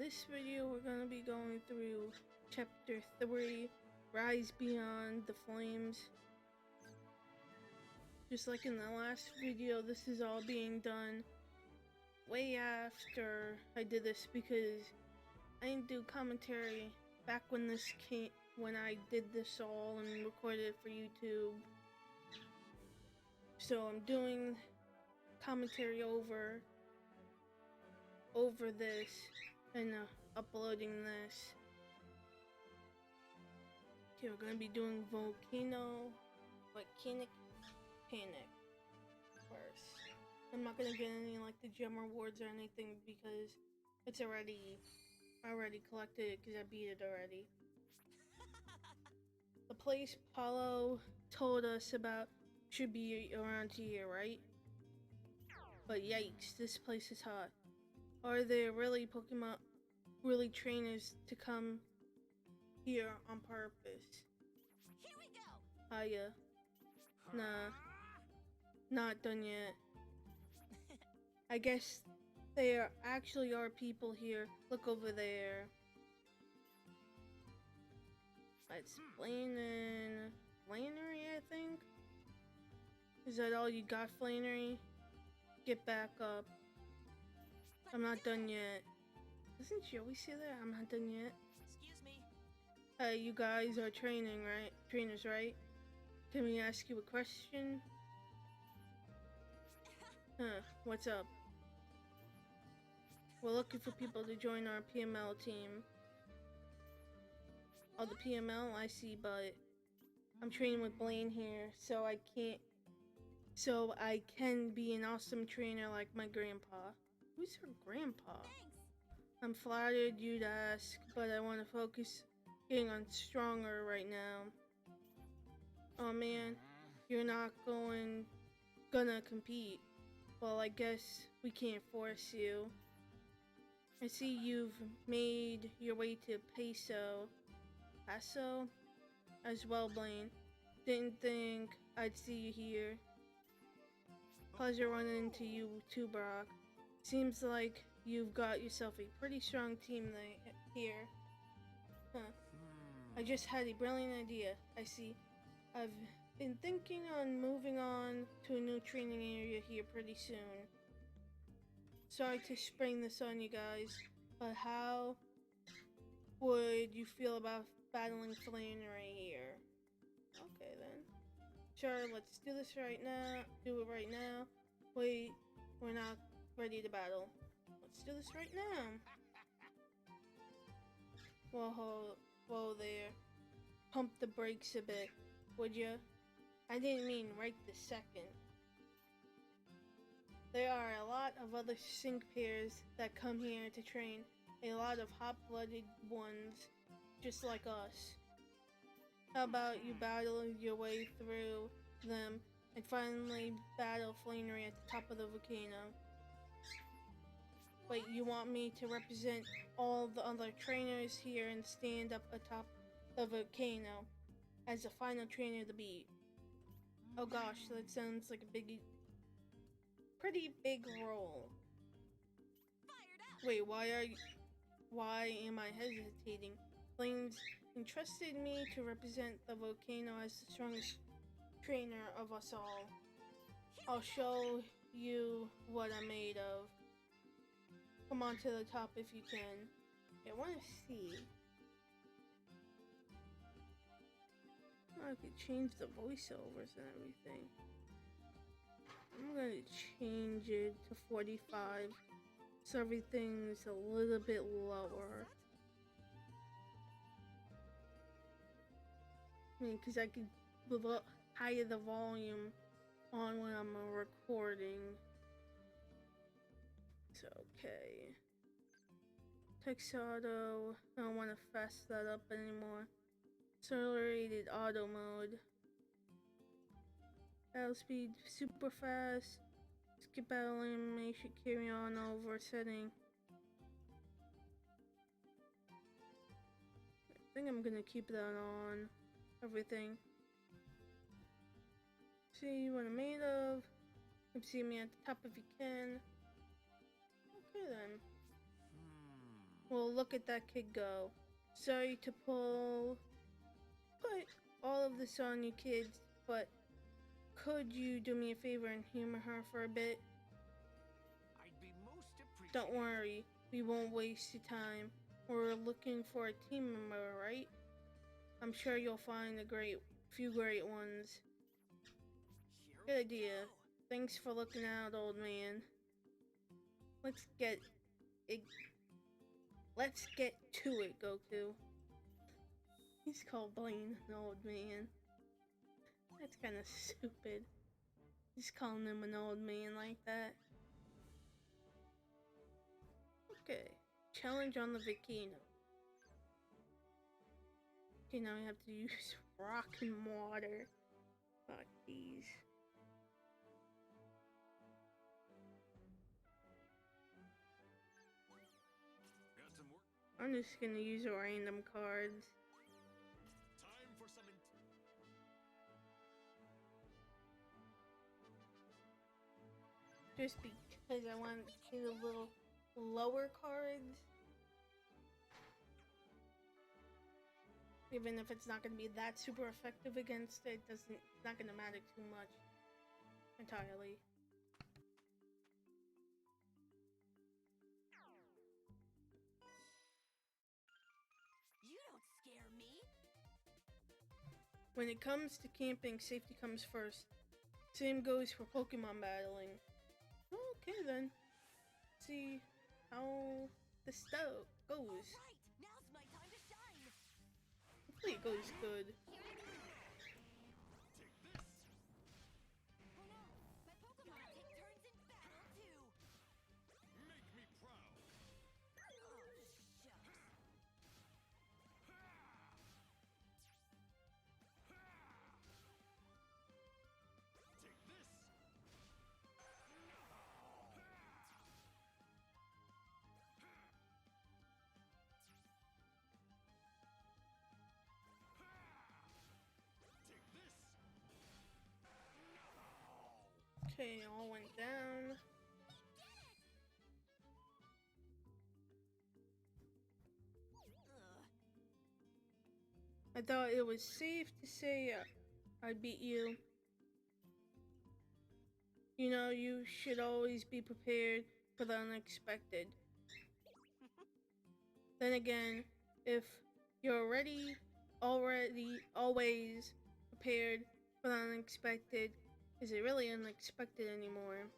this video we're going to be going through chapter 3, Rise Beyond the Flames. Just like in the last video, this is all being done way after I did this because I didn't do commentary back when I did this all and recorded it for YouTube. So I'm doing commentary over this and uploading this. Okay, we're gonna be doing Volcanic Panic first. I'm not gonna get any like the gem rewards or anything because it's I already collected it because I beat it already. The place Paulo told us about should be around here, right? But yikes, this place is hot. Are there really trainers to come here on purpose? Here we go. Hiya. Nah, not done yet. I guess there actually are people here. Look over there. It's Flannery, I think? Is that all you got, Flannery? Get back up. I'm not done yet. Doesn't Joey say that? I'm not done yet. Excuse me. Hey, you guys are trainers, right? Can we ask you a question? Huh, what's up? We're looking for people to join our PML team. Oh, the PML? I see, but I'm training with Blaine here, so I can be an awesome trainer like my grandpa. Who's her grandpa? Thanks. I'm flattered you'd ask, but I want to focus getting on stronger right now. Oh man, you're not gonna compete. Well, I guess we can't force you. I see you've made your way to Paso as well, Blaine. Didn't think I'd see you here. Pleasure running into you too, Brock. Seems like you've got yourself a pretty strong team here. Huh. I just had a brilliant idea. I see. I've been thinking on moving on to a new training area here pretty soon. Sorry to spring this on you guys, but how would you feel about battling Flannery here? Okay then. Sure, let's do this right now. Do it right now. Wait, we're not ready to battle. Let's do this right now. Whoa there. Pump the brakes a bit, would ya? I didn't mean right this second. There are a lot of other sync pairs that come here to train. A lot of hot-blooded ones, just like us. How about you battle your way through them and finally battle Flannery at the top of the volcano? Wait, you want me to represent all the other trainers here and stand up atop the volcano as the final trainer to beat? Oh gosh, that sounds like a pretty big role. Fired up. Wait, why am I hesitating? Blaine's entrusted me to represent the volcano as the strongest trainer of us all. I'll show you what I'm made of. Come on to the top if you can. I want to see. I could change the voiceovers and everything. I'm gonna change it to 45 so everything's a little bit lower. I mean, because I could higher the volume on when I'm recording. It's okay. Text auto. I don't want to fast that up anymore. Accelerated auto mode. Battle speed super fast. Skip battle animation, carry on over setting. I think I'm gonna keep that on. Everything. See what I'm made of. Come see me at the top if you can. Okay then. Well, look at that kid go. Sorry to put all of this on you kids, but could you do me a favor and humor her for a bit? I'd be most appreciative. Don't worry, we won't waste your time. We're looking for a team member, right? I'm sure you'll find a few great ones. Here Good we idea. go. Thanks for looking out, old man. Let's get to it, Goku. He's called Blaine an old man. That's kind of stupid. Just calling him an old man like that. Okay. Challenge on the volcano. Okay, now we have to use rock and water. Fuck these. Got some work. I'm just gonna use random cards. Time for some. Just because I want to get a little lower cards. Even if it's not going to be that super effective against it, it's not going to matter too much entirely. You don't scare me. When it comes to camping, safety comes first. Same goes for Pokemon battling. Okay then. See how the stuff goes. Right, now's my time to shine. Hopefully it goes good. Here I go. Take this. Oh no, my Pokemon take turns in battle too. Make me proud. Oh, shucks. Take this. Take this. Okay, all went down. Ugh. I thought it was safe to say I beat you. You know, you should always be prepared for the unexpected. Then again, if you're always prepared for the unexpected, is it really unexpected anymore?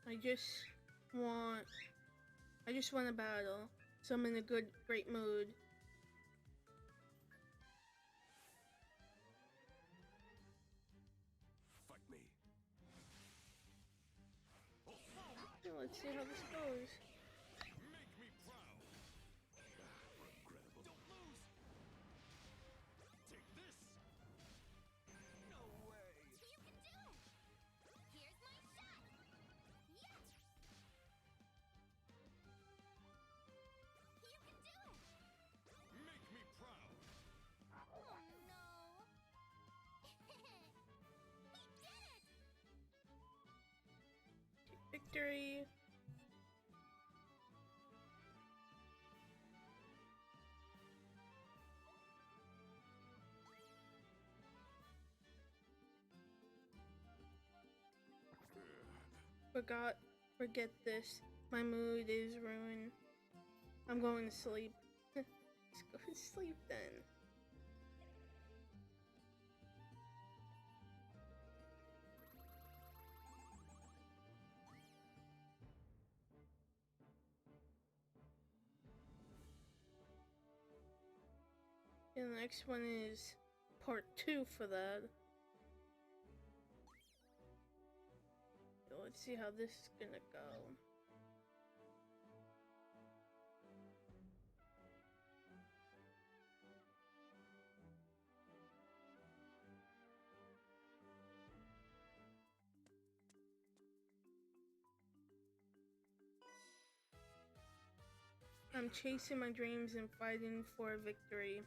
I just want a battle, so I'm in a great mood. Fight me. Yeah, let's see how this goes. Make me proud. Regrettable. Don't lose. Take this. No way. You can do. Here's my shot. Yeah. You can do. Make me proud. Oh no. We did it. Victory. Forget this. My mood is ruined. I'm going to sleep. Let's go to sleep then. And the next one is part 2 for that. So let's see how this is gonna go. I'm chasing my dreams and fighting for a victory.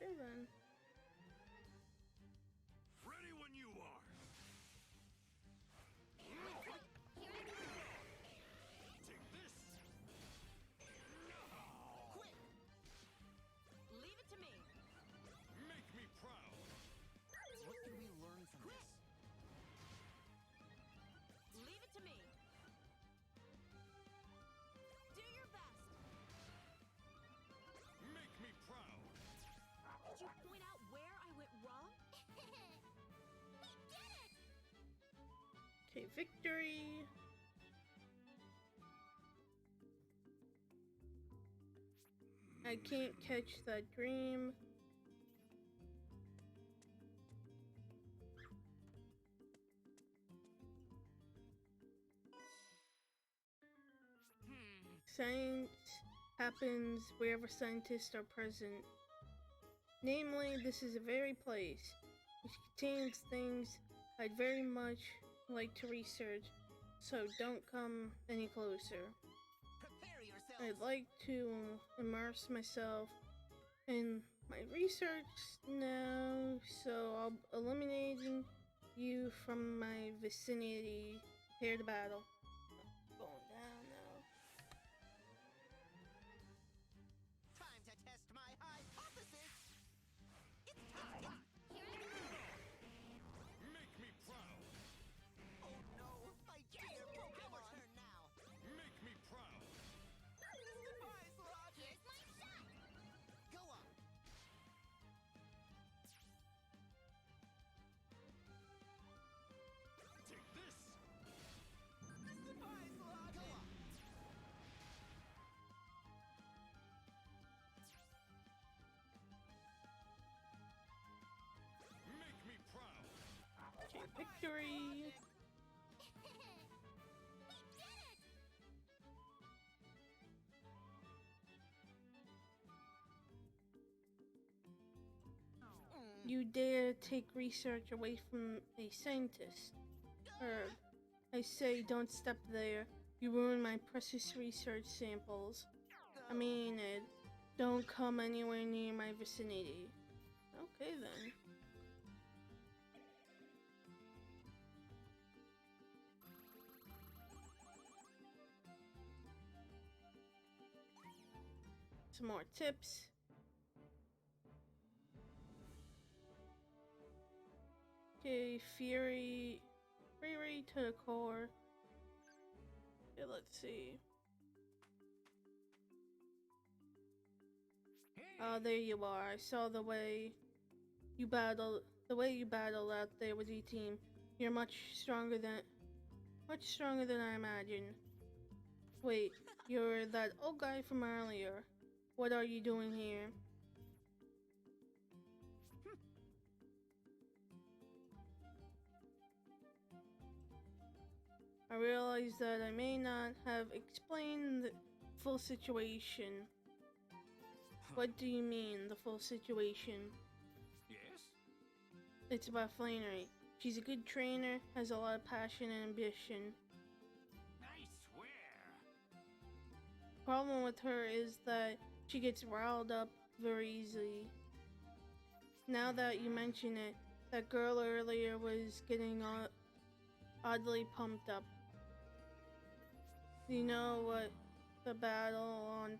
Okay then. Ready when you are. Here I go. Take this. Quick! Leave it to me. Make me proud. What can we learn from this? Leave it to me. Do your best. Make me proud. Did you point out where I went wrong? We did it! Okay, victory. I can't catch that dream. Science happens wherever scientists are present. Namely, this is a very place which contains things I'd very much like to research, so don't come any closer. Prepare yourself. I'd like to immerse myself in my research now, so I'll eliminating you from my vicinity. Prepare to battle. Going down now. Time to test my hypothesis. It's time. Here I go. Make me proud. Oh no, my dear Pokemon. Your turn now. Make me proud. Surprise, Rock. Here's my shot. Go on. Take this. Surprise, Rock. Go on. Make me proud. Okay, victory. We did it! You dare take research away from a scientist. I say don't step there. You ruin my precious research samples. I mean it. Don't come anywhere near my vicinity. Okay then. Some more tips. Okay, Fury to the core. Okay, let's see. Oh, there you are. I saw the way you battled out there with your team. You're much stronger than I imagined. Wait, you're that old guy from earlier. What are you doing here? I realize that I may not have explained the full situation. What do you mean, the full situation? Yes? It's about Flannery. She's a good trainer, has a lot of passion and ambition. I swear. Problem with her is that she gets riled up very easily. Now that you mention it, that girl earlier was getting oddly pumped up. You know what? The battle on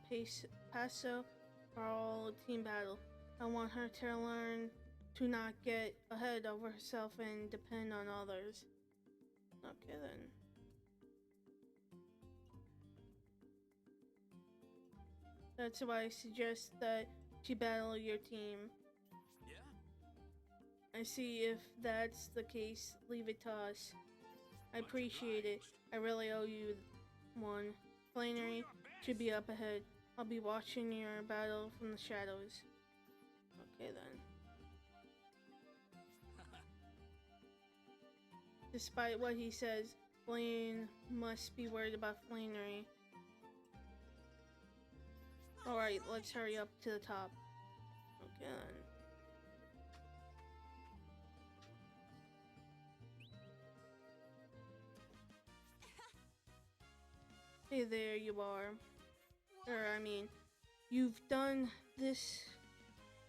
Paso are all a team battle. I want her to learn to not get ahead of herself and depend on others. Okay then. That's why I suggest that she battle your team. Yeah? I see if that's the case, leave it to us. I appreciate it. I really owe you one. Flannery should be up ahead. I'll be watching your battle from the shadows. Okay then. Despite what he says, Blaine must be worried about Flannery. Alright, let's hurry up to the top. Okay then. Hey there you are. I mean, you've done this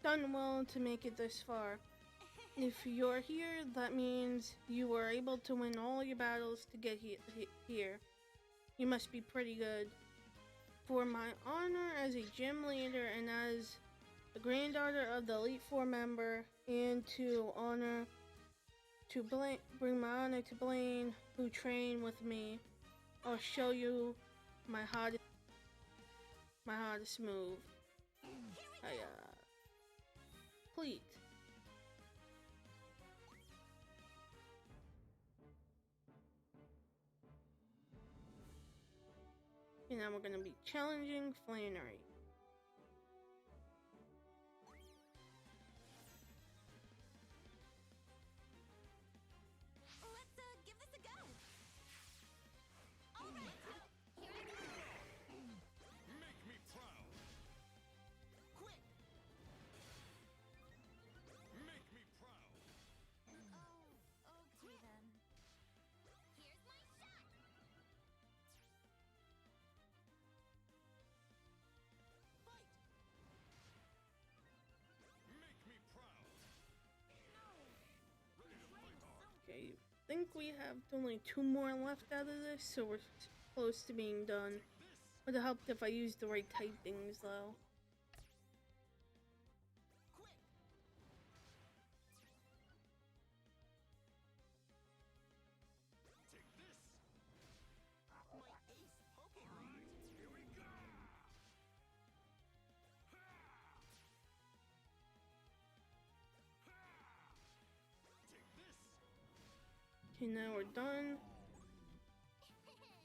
done well to make it this far. If you're here, that means you were able to win all your battles to get here. You must be pretty good. For my honor as a gym leader and as the granddaughter of the Elite Four member, and bring my honor to Blaine, who trained with me, I'll show you my hottest move. Pleat. And now we're gonna be challenging Flannery. Let's give this a go. All right, here I go. Make me proud. Quick! Make me proud. Oh, okay then. Here's my shot. Fight! Make me proud. Okay, I think we have only 2 more left out of this, so we're close to being done. Would have helped if I used the right typings though. Quick! Take this. My ace Pokemon! Here we go. Take this. Okay, now we're done. We did it!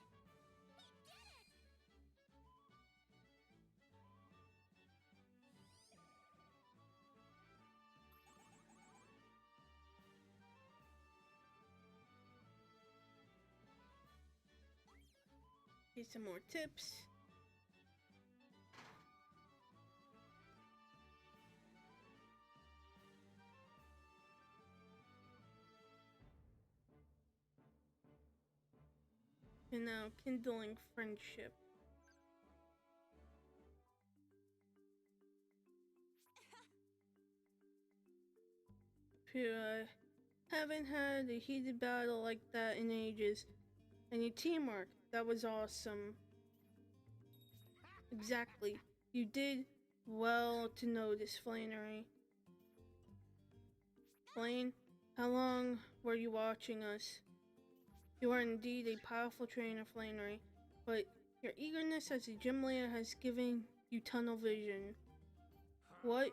Here's some more tips. And now kindling friendship. If you haven't had a heated battle like that in ages, and your teamwork, that was awesome. Exactly. You did well to notice, Flannery. Blaine, how long were you watching us? You are indeed a powerful trainer, Flannery, but your eagerness as a gym leader has given you tunnel vision. What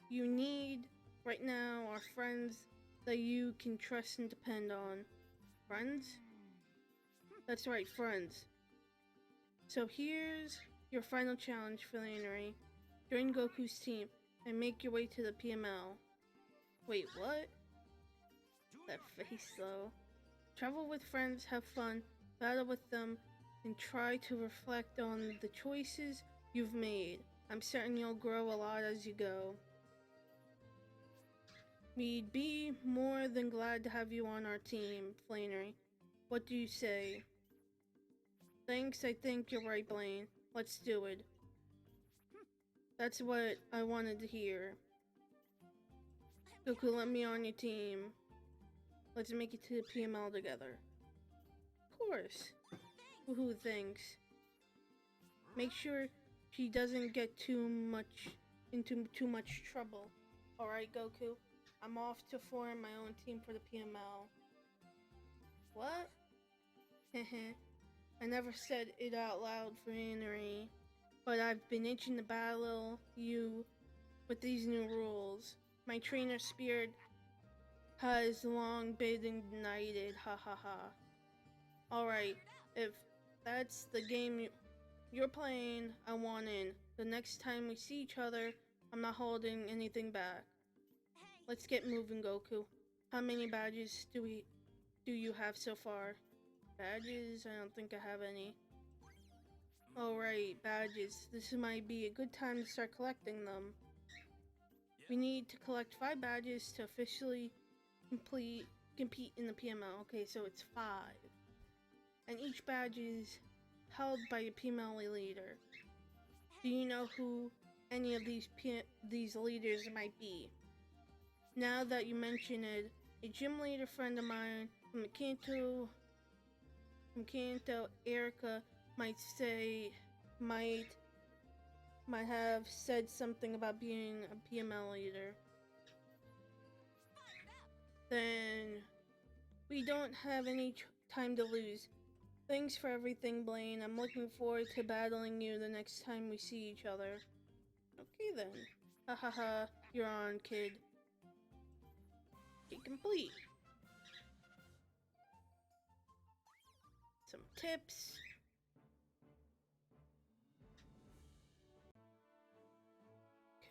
you need right now are friends that you can trust and depend on. Friends? That's right, friends. So here's your final challenge, Flannery. Join Goku's team and make your way to the PML. Wait, what? That face, though. Travel with friends, have fun, battle with them, and try to reflect on the choices you've made. I'm certain you'll grow a lot as you go. We'd be more than glad to have you on our team, Flannery. What do you say? Thanks, I think you're right, Blaine. Let's do it. That's what I wanted to hear. Goku, let me on your team. Let's make it to the PML together. Of course. Woohoo, thanks. Make sure she doesn't get into too much trouble. Alright, Goku. I'm off to form my own team for the PML. What? Heh. I never said it out loud, Flannery, but I've been itching to battle you with these new rules. My trainer spirit has long been ignited, ha ha ha. Alright, if that's the game you're playing, I want in. The next time we see each other, I'm not holding anything back. Let's get moving, Goku. How many badges do you have so far? Badges? I don't think I have any. Alright, badges. This might be a good time to start collecting them. We need to collect 5 badges to officially compete in the PML. Okay, so it's 5. And each badge is held by a PML leader. Do you know who any of these leaders might be. Now that you mention it, a gym leader friend of mine from Kanto, Erica, might have said something about being a PML leader. Then we don't have any time to lose. Thanks for everything, Blaine. I'm looking forward to battling you the next time we see each other. Okay then. Ha ha ha. You're on, kid. Okay, complete. Some tips.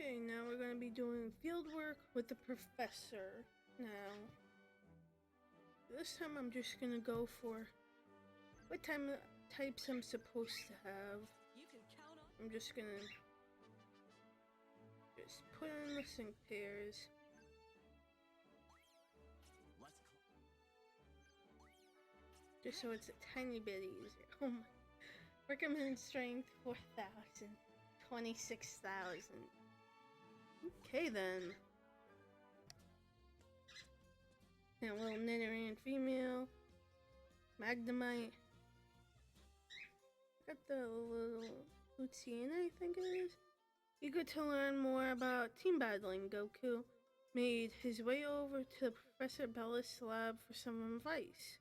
Okay, now we're going to be doing field work with the professor. Now, this time I'm just going to go for what types I'm supposed to have. You can count on. I'm just going to put in the sync pairs. Just so it's a tiny bit easier. Oh my. Recommended strength 4,000. 26,000. Okay then. Now a little Nidoran female. Magnemite. Got the little Luciana, I think it is. Eager to learn more about team battling, Goku made his way over to Professor Bellis' lab for some advice.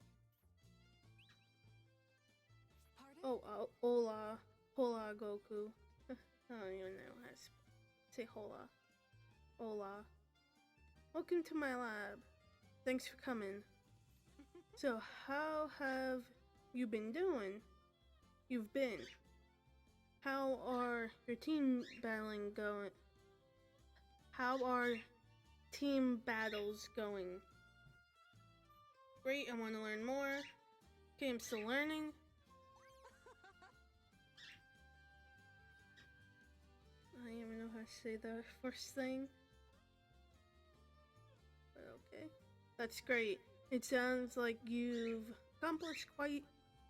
Pardon? Oh, hola. Hola, Goku. I don't even know how to say hola. Hola. Welcome to my lab. Thanks for coming. So, how have you been doing? You've been. How are your team battling going? How are team battles going? Great, I want to learn more. Okay, I'm still learning. I don't even know how to say the first thing. But okay. That's great. It sounds like you've accomplished quite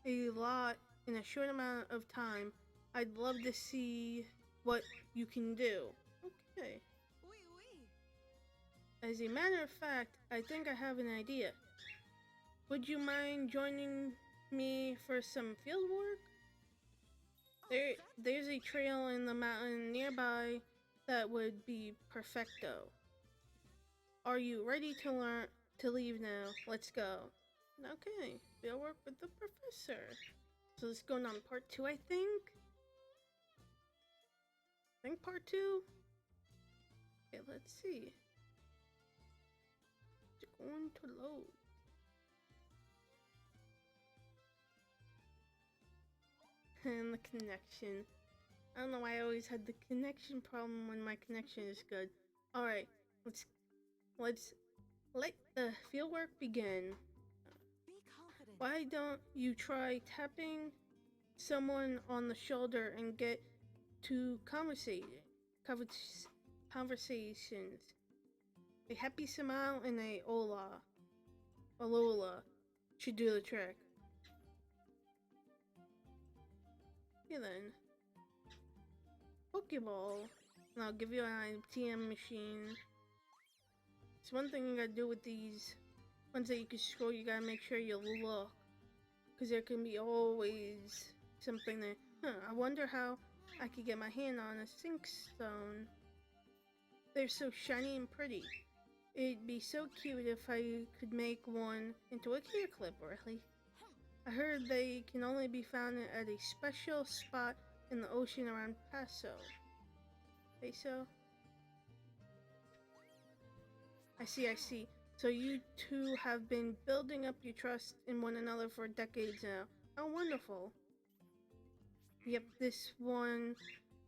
a lot in a short amount of time. I'd love to see what you can do. Okay. Wee wee. As a matter of fact, I think I have an idea. Would you mind joining me for some field work? There's a trail in the mountain nearby that would be perfecto. Are you ready to leave now? Let's go. Okay, we'll work with the professor. So this is going on part 2, I think? Part 2? Okay, let's see. It's going to load. And the connection. I don't know why I always had the connection problem when my connection is good. Alright, let's let the fieldwork begin. Be confident. Why don't you try tapping someone on the shoulder and get to conversations. A happy smile and a Alola should do the trick. Yeah then. Pokeball. And I'll give you an ATM machine. It's one thing you gotta do with these ones that you can scroll, you gotta make sure you look. Because there can be always something there. I wonder how I could get my hand on a Sync Stone. They're so shiny and pretty. It'd be so cute if I could make one into a hair clip, really. I heard they can only be found at a special spot in the ocean around Paso. Paso? I see. So you two have been building up your trust in one another for decades now. How wonderful. Yep, this one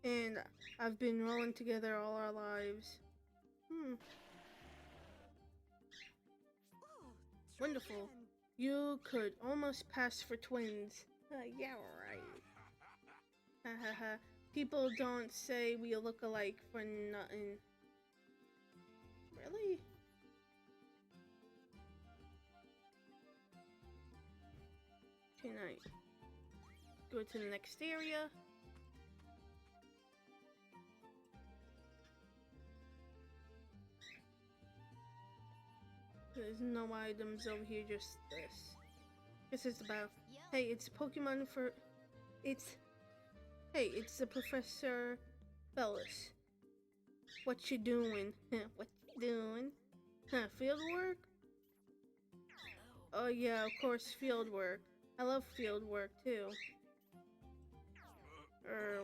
and I've been rolling together all our lives. Ooh, Wonderful. again. You could almost pass for twins. Yeah, right. Hahaha. People don't say we look alike for nothing. Really? Tonight. Go to the next area. There's no items over here, just this. This is about. Yo, Hey, it's Pokemon for. It's. Hey, it's the Professor Bellis. What you doing? What you doing? Field work? Oh yeah, of course, field work. I love field work too.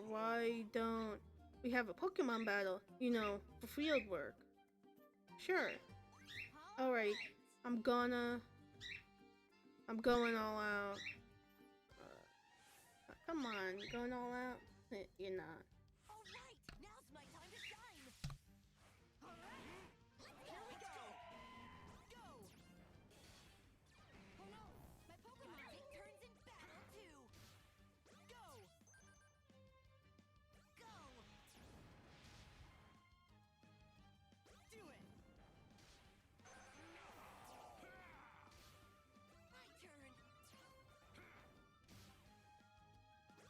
Why don't we have a Pokemon battle? You know, for field work. Sure. Alright, I'm going all out. Come on, you going all out? You're not. all right, now's my time to shine. All right, here we go. Go. Oh no, my Pokemon take turns in battle too. Go. Go. Do it. My turn.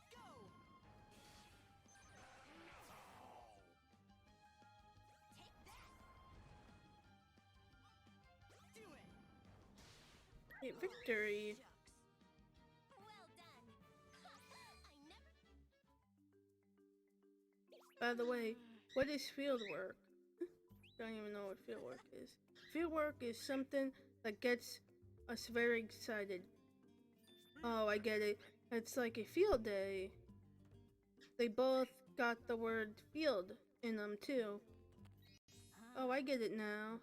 Go. Take that. Do it. Hey, victory. Shucks. Well done. I never. By the way, what is field work? Don't even know what field work is. Field work is something that gets us very excited. Oh, I get it. It's like a field day. They both got the word field in them too. Oh, I get it now.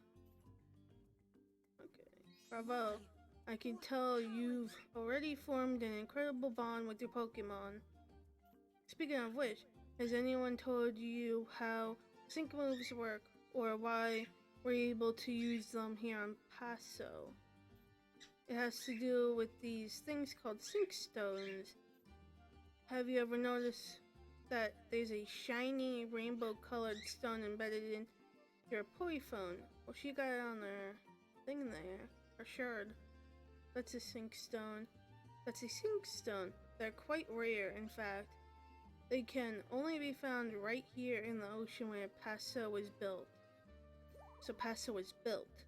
Okay. Bravo. I can tell you've already formed an incredible bond with your Pokemon. Speaking of which, has anyone told you how sync moves work or why we're able to use them here on Paso? It has to do with these things called sync stones. Have you ever noticed that there's a shiny rainbow colored stone embedded in your Poryphone? Well, she got it on her thing there, her shard. That's a sync stone. That's a sync stone. They're quite rare, in fact. They can only be found right here in the ocean where Paso was built. So Paso was built.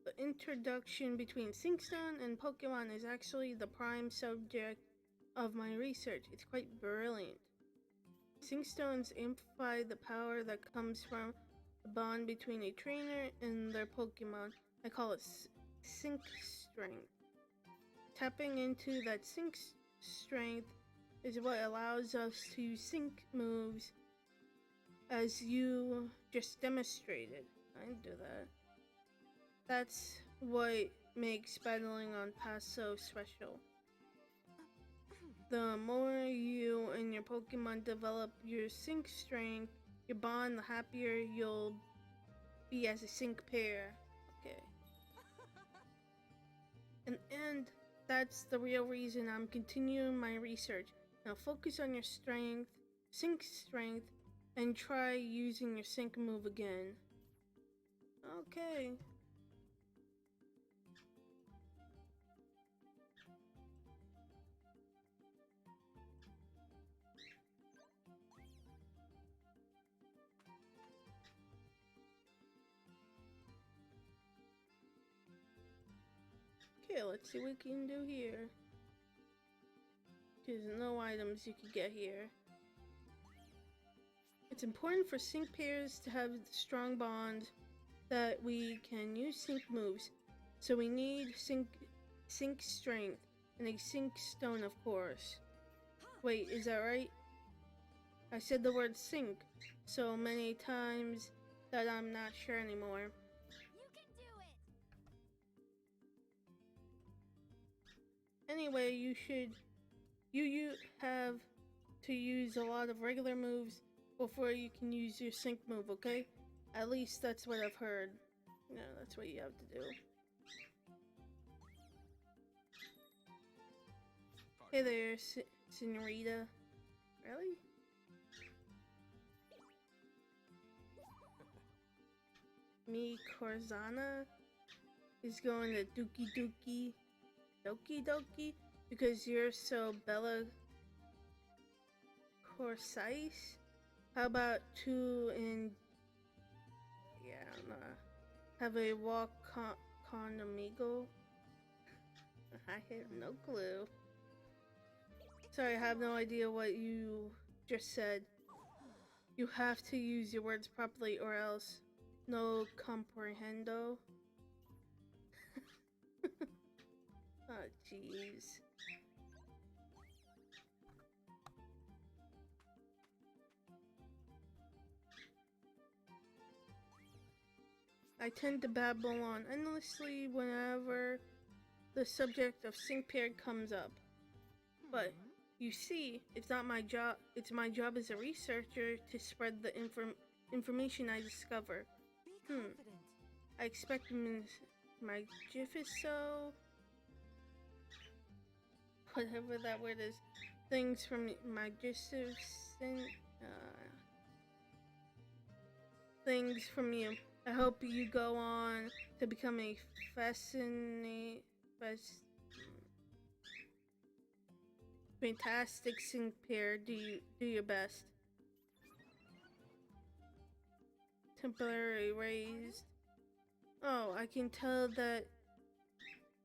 The introduction between Syncstone and Pokemon is actually the prime subject of my research. It's quite brilliant. Syncstones amplify the power that comes from the bond between a trainer and their Pokemon. I call it sync strength. Tapping into that sync strength is what allows us to sync moves as you just demonstrated. I didn't do that. That's what makes battling on Paso special. The more you and your Pokemon develop your sync strength, your bond, the happier you'll be as a sync pair. Okay. And that's the real reason I'm continuing my research. Now focus on your strength, sync strength, and try using your sync move again. Okay. Okay, let's see what we can do here. There's no items you can get here. It's important for sync pairs to have strong bonds that we can use sync moves. So we need sync strength and a sync stone, of course. Wait, is that right? I said the word sync so many times that I'm not sure anymore. You can do it. Anyway, you have to use a lot of regular moves before you can use your sync move, okay? At least that's what I've heard. No, that's what you have to do. Hey there, Senorita. Really? Me, Corzana, is going to Doki Doki, because you're so Bella Corsaice? How about two in... Yeah, I don't know. have a walk con amigo? I have no clue. Sorry, I have no idea what you just said. You have to use your words properly or else no comprehendo. Oh, jeez. I tend to babble on endlessly whenever the subject of sync pair comes up. But you see, it's not my job. It's my job as a researcher to spread the information I discover. Be confident. I expect Magifiso, whatever that word is, things from Magificent, things from you. I hope you go on to become a fantastic sync pair. Do your best. Temporary raised. Oh, I can tell that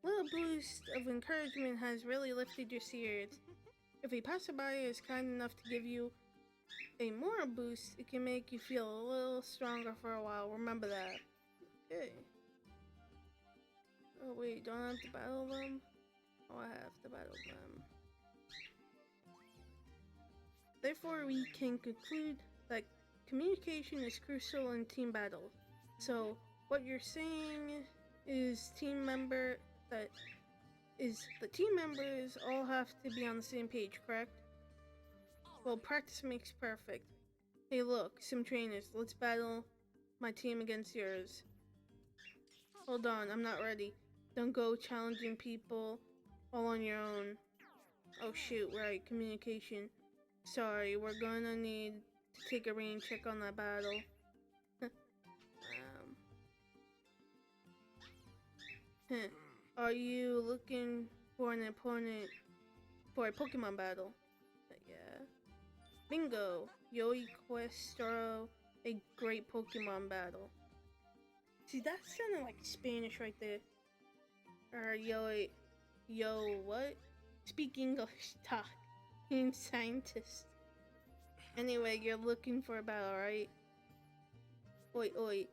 little boost of encouragement has really lifted your spirits. If a passerby is kind enough to give you a moral boost, it can make you feel a little stronger for a while. Remember that. Okay. Oh wait, don't I have to battle them? Oh, I have to battle them. Therefore, we can conclude that communication is crucial in team battles. So, what you're saying is the team members all have to be on the same page, correct? Well, practice makes perfect. Hey look, some trainers, let's battle my team against yours. Hold on, I'm not ready. Don't go challenging people all on your own. Oh shoot, right, communication. Sorry, we're gonna need to take a rain check on that battle. Are you looking for an opponent for a Pokemon battle? Yeah. Bingo! Yoi Questro, a great Pokemon battle. See, that sounded like Spanish right there. Yo, what? Speak English, talk. Being scientist. Anyway, you're looking for a battle, right? Oi.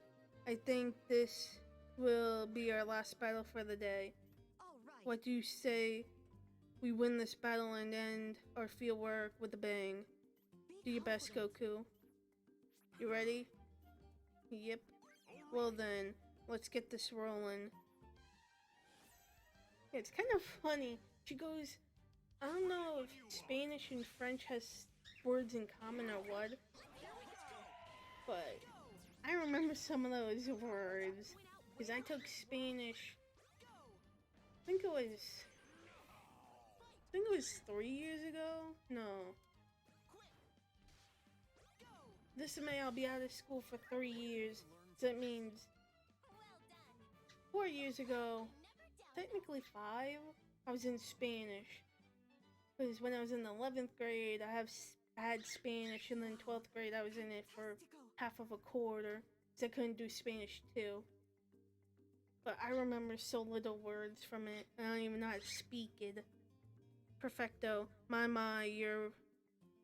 I think this will be our last battle for the day. All right. What do you say we win this battle and end our field work with a bang? Do your best, Goku. You ready? Yep. Well then, let's get this rolling. Yeah, it's kind of funny. She goes, I don't know if Spanish and French has words in common or what, but I remember some of those words because I took Spanish. I think it was 3 years ago. No. This May I'll be out of school for 3 years. So that means 4 years ago, technically 5, I was in Spanish. Because when I was in the 11th grade, I had Spanish, and then 12th grade, I was in it for half of a quarter, because I couldn't do Spanish too. But I remember so little words from it, and I don't even know how to speak it. Perfecto. My, you're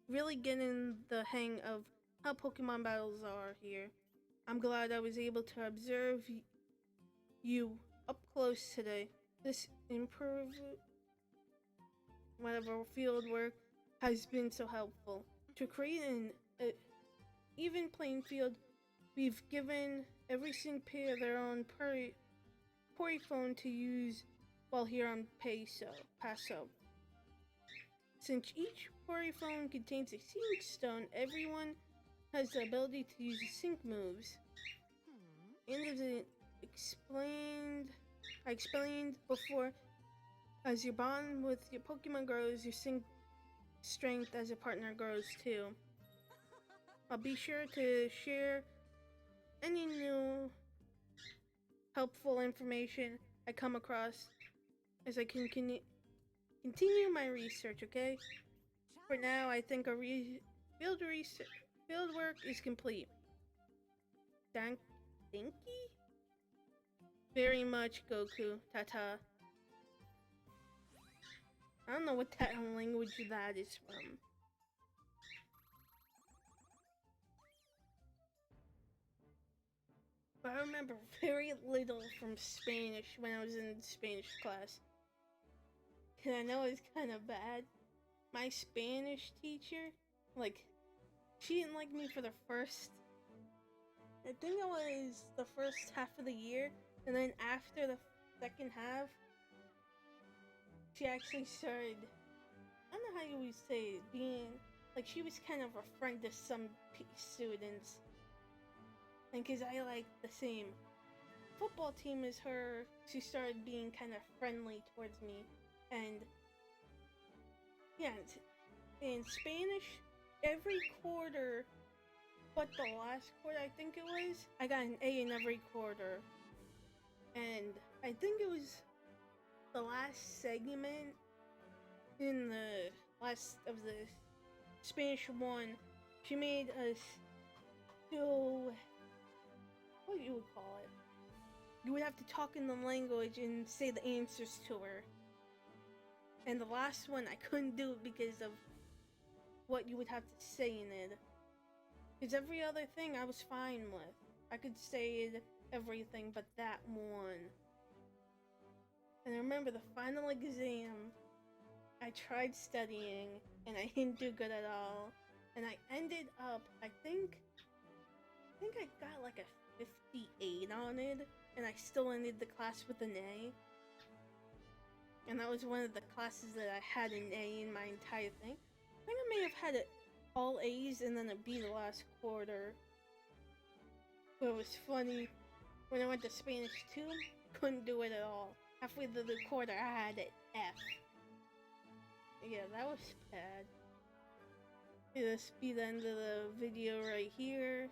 really getting the hang of how Pokemon battles are here. I'm glad I was able to observe you up close today. This whatever field work has been so helpful. To create an even playing field, we've given every sync pair their own Poryphone to use while here on Paso. Since each Poryphone contains a sync stone, everyone has the ability to use the sync moves. And as I explained before, as your bond with your Pokemon grows, your sync strength as a partner grows too. I'll be sure to share any new helpful information I come across as I can continue my research, okay? For now, I think our field work is complete. Thank you? very much, Goku. Ta-ta. I don't know what that language that is from. But I remember very little from Spanish when I was in Spanish class. And I know it's kind of bad. My Spanish teacher, like, she didn't like me for the first, I think it was the first half of the year. And then after the second half, she actually started, I don't know how you would say it, being, like, she was kind of a friend to some students. And because I like the same football team as her, she started being kind of friendly towards me. And yeah, in Spanish, every quarter, but the last quarter, I think it was, I got an A in every quarter. And I think it was the last segment in the last of the Spanish one. She made us do, what you would call it? You would have to talk in the language and say the answers to her. And the last one, I couldn't do it because of what you would have to say in it. Because every other thing I was fine with. I could say everything but that one. And I remember the final exam, I tried studying and I didn't do good at all. And I ended up, I think I got like a 58 on it, and I still ended the class with an A. And that was one of the classes that I had an A in my entire thing. I think I may have had all A's and then a B the last quarter. But it was funny, when I went to Spanish 2, couldn't do it at all. Halfway through the quarter, I had an F. Yeah, that was bad. Okay, this be the end of the video right here.